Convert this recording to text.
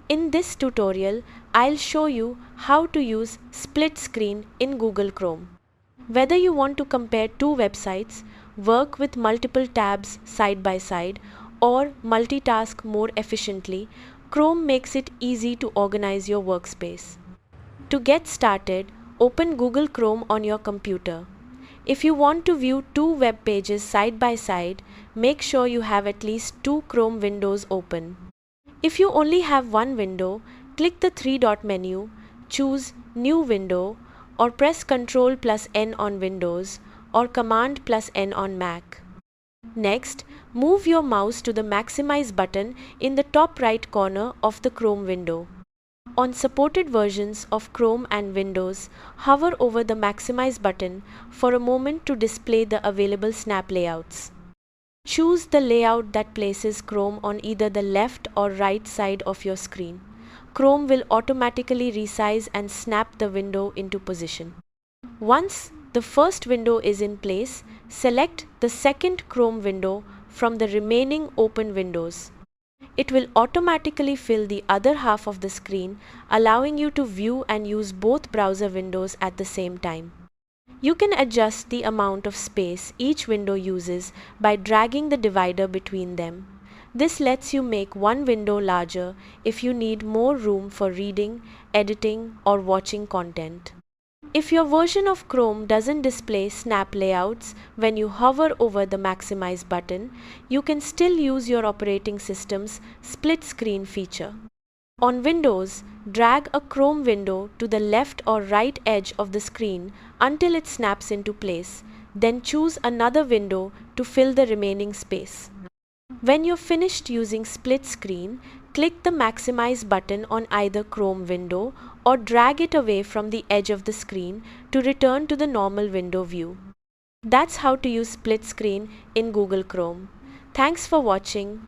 In this tutorial, I'll show you how to use split screen in Google Chrome. Whether you want to compare two websites, work with multiple tabs side by side, or multitask more efficiently, Chrome makes it easy to organize your workspace. To get started, open Google Chrome on your computer. If you want to view two web pages side by side, make sure you have at least two Chrome windows open. If you only have one window, click the three-dot menu, choose New Window, or press Ctrl+N on Windows or Command+N on Mac. Next, move your mouse to the Maximize button in the top right corner of the Chrome window. On supported versions of Chrome and Windows, hover over the Maximize button for a moment to display the available snap layouts. Choose the layout that places Chrome on either the left or right side of your screen. Chrome will automatically resize and snap the window into position. Once the first window is in place, select the second Chrome window from the remaining open windows. It will automatically fill the other half of the screen, allowing you to view and use both browser windows at the same time. You can adjust the amount of space each window uses by dragging the divider between them. This lets you make one window larger if you need more room for reading, editing, or watching content. If your version of Chrome doesn't display snap layouts when you hover over the Maximize button, you can still use your operating system's split screen feature. On Windows, drag a Chrome window to the left or right edge of the screen until it snaps into place, then choose another window to fill the remaining space. When you're finished using split screen, click the Maximize button on either Chrome window or drag it away from the edge of the screen to return to the normal window view. That's how to use split screen in Google Chrome. Thanks for watching.